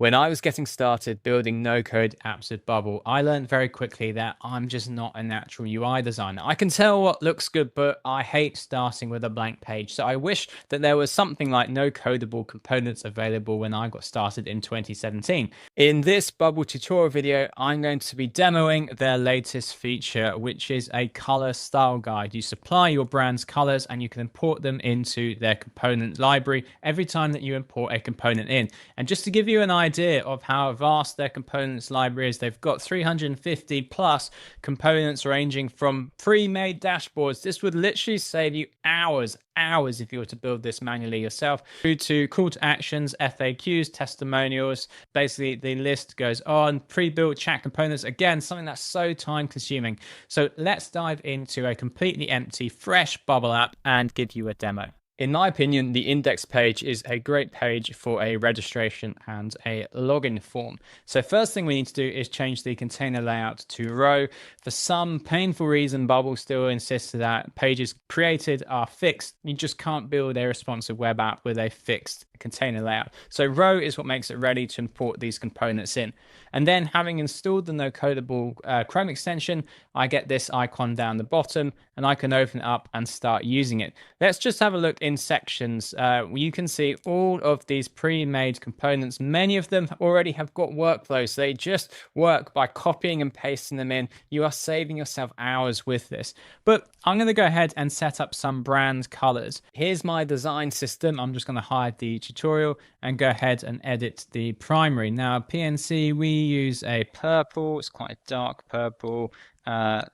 When I was getting started building no-code apps with Bubble, I learned very quickly that I'm just not a natural UI designer. I can tell what looks good, but I hate starting with a blank page. So I wish that there was something like no codable components available when I got started in 2017. In this Bubble tutorial video, I'm going to be demoing their latest feature, which is a color style guide. You supply your brand's colors and you can import them into their component library every time that you import a component in. And just to give you an idea of how vast their components library is, they've got 350 plus components ranging from pre-made dashboards. This would literally save you hours if you were to build this manually yourself, through to call to actions, FAQs, testimonials. Basically, the list goes on. Pre-built chat components, again, something that's so time consuming. So let's dive into a completely empty, fresh Bubble app and give you a demo. In my opinion, the index page is a great page for a registration and a login form. So first thing we need to do is change the container layout to row. For some painful reason, Bubble still insists that pages created are fixed. You just can't build a responsive web app with a fixed container layout. So row is what makes it ready to import these components in. And then having installed the No Codable Chrome extension, I get this icon down the bottom and I can open it up and start using it. Let's just have a look in sections. You can see all of these pre-made components. Many of them already have got workflows. So they just work by copying and pasting them in. You are saving yourself hours with this. But I'm going to go ahead and set up some brand colors. Here's my design system. I'm just going to hide the tutorial and go ahead and edit the primary. Now, PNC, we use a purple. It's quite a dark purple,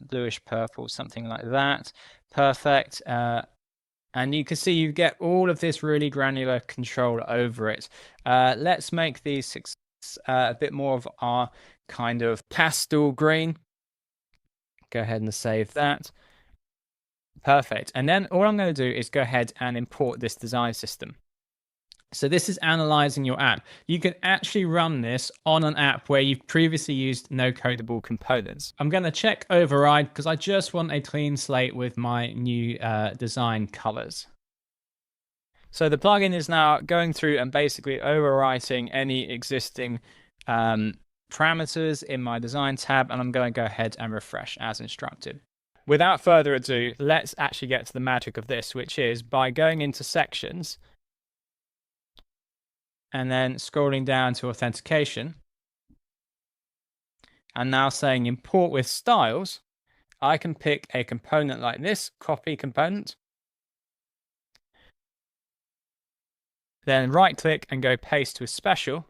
bluish purple, something like that. Perfect. And you can see you get all of this really granular control over it. Let's make these a bit more of our kind of pastel green. Go ahead and save that. Perfect. And then all I'm going to do is go ahead and import this design system. So this is analyzing your app. You can actually run this on an app where you've previously used no codable components. I'm going to check override because I just want a clean slate with my new design colors. So the plugin is now going through and basically overwriting any existing parameters in my design tab, and I'm going to go ahead and refresh as instructed. Without further ado, let's actually get to the magic of this, which is by going into sections and then scrolling down to authentication, and now saying import with styles, I can pick a component like this, copy component, then right click and go paste with special.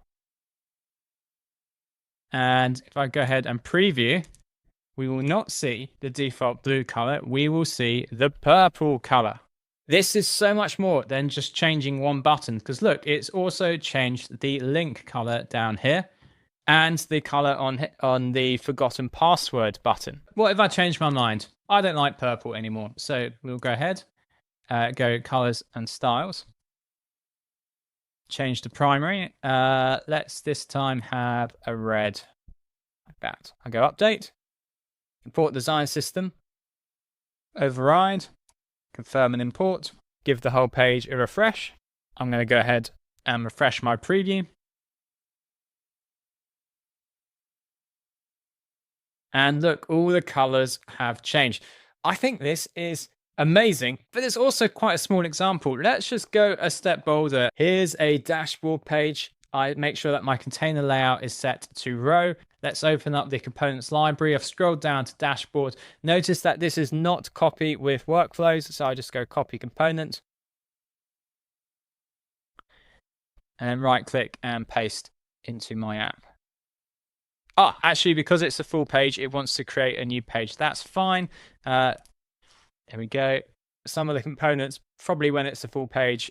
And if I go ahead and preview, we will not see the default blue color, we will see the purple color. This is so much more than just changing one button, because look, it's also changed the link color down here and the color on the forgotten password button. What if I change my mind? I don't like purple anymore. So we'll go ahead, go colors and styles, change the primary. Let's this time have a red like that. I'll go update, import design system, override, confirm and import, give the whole page a refresh. I'm going to go ahead and refresh my preview. And look, all the colors have changed. I think this is amazing, but it's also quite a small example. Let's just go a step bolder. Here's a dashboard page. I make sure that my container layout is set to row. Let's open up the components library. I've scrolled down to dashboard. Notice that this is not copy with workflows. So I just go copy component and then right click and paste into my app. Actually, because it's a full page, it wants to create a new page. That's fine. There we go. Some of the components, probably when it's a full page,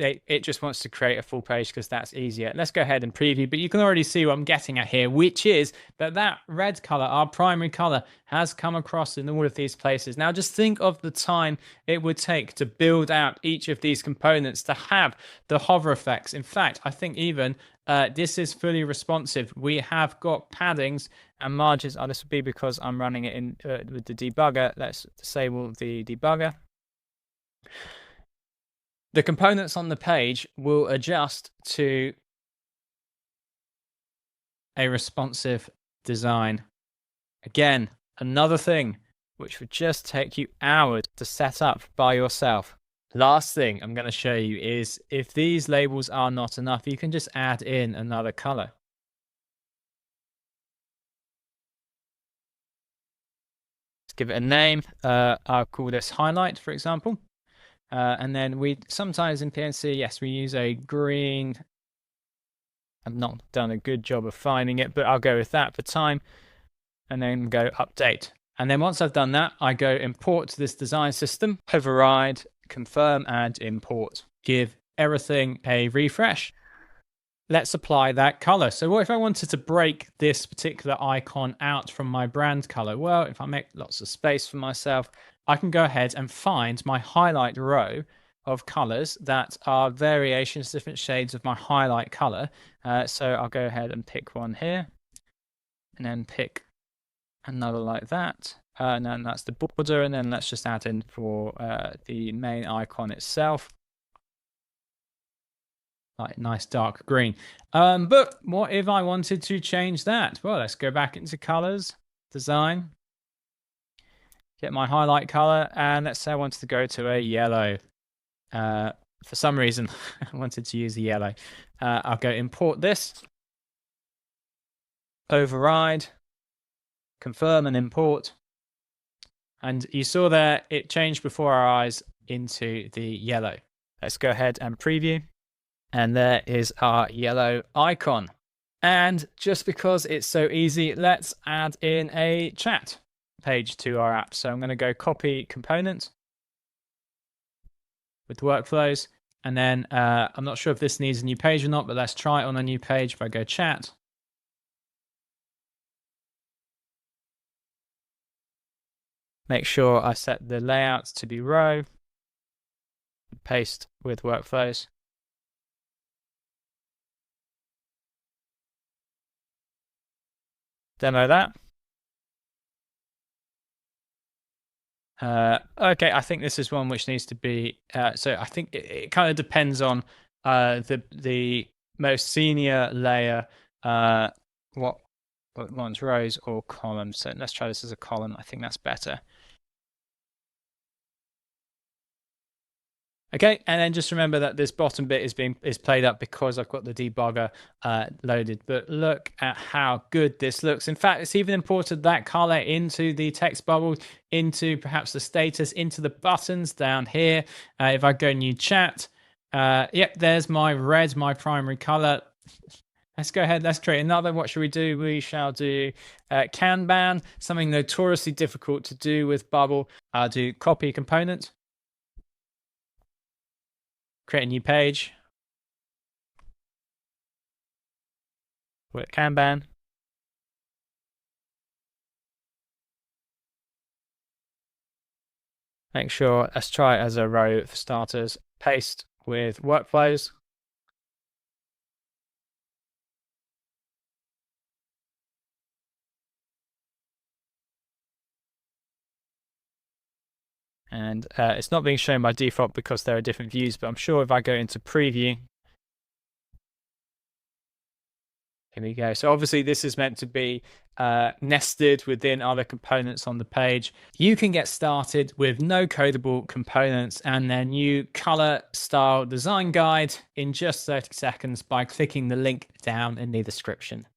it just wants to create a full page because that's easier. Let's go ahead and preview, but you can already see what I'm getting at here, which is that red color, our primary color, has come across in all of these places. Now just think of the time it would take to build out each of these components to have the hover effects. In fact, I think even this is fully responsive. We have got paddings and margins. This would be because I'm running it in with the debugger. Let's disable the debugger. The components on the page will adjust to a responsive design. Again, another thing which would just take you hours to set up by yourself. Last thing I'm going to show you is if these labels are not enough, you can just add in another color. Let's give it a name. I'll call this highlight, for example. And then we sometimes in PNC, yes, we use a green. I've not done a good job of finding it, but I'll go with that for time. And then go update. And then once I've done that, I go import to this design system, override, confirm, and import. Give everything a refresh. Let's apply that color. So what if I wanted to break this particular icon out from my brand color? Well, if I make lots of space for myself, I can go ahead and find my highlight row of colors that are variations, different shades of my highlight color. So I'll go ahead and pick one here and then pick another like that. And then that's the border. And then let's just add in for the main icon itself. Like nice dark green. But what if I wanted to change that? Well, let's go back into colors, design, get my highlight color, and let's say I wanted to go to a yellow. For some reason, I wanted to use the yellow. I'll go import this, override, confirm and import. And you saw there, it changed before our eyes into the yellow. Let's go ahead and preview. And there is our yellow icon. And just because it's so easy, let's add in a chat page to our app. So I'm going to go copy component with workflows. And then I'm not sure if this needs a new page or not, but let's try it on a new page. If I go chat. Make sure I set the layout to be row. Paste with workflows. Demo that. Okay, I think this is one which needs to be. So I think it kind of depends on the most senior layer. What one's rows or columns? So let's try this as a column. I think that's better. Okay, and then just remember that this bottom bit is played up because I've got the debugger loaded. But look at how good this looks. In fact, it's even imported that color into the text bubble, into perhaps the status, into the buttons down here. If I go new chat, yep, there's my red, my primary color. Let's go ahead. Let's create another. What should we do? We shall do Kanban, something notoriously difficult to do with Bubble. I'll do copy component. Create a new page. With Kanban. Make sure, let's try it as a row for starters. Paste with workflows. And it's not being shown by default because there are different views, but I'm sure if I go into preview, here we go. So obviously this is meant to be nested within other components on the page. You can get started with No Codable Components and their new color style design guide in just 30 seconds by clicking the link down in the description.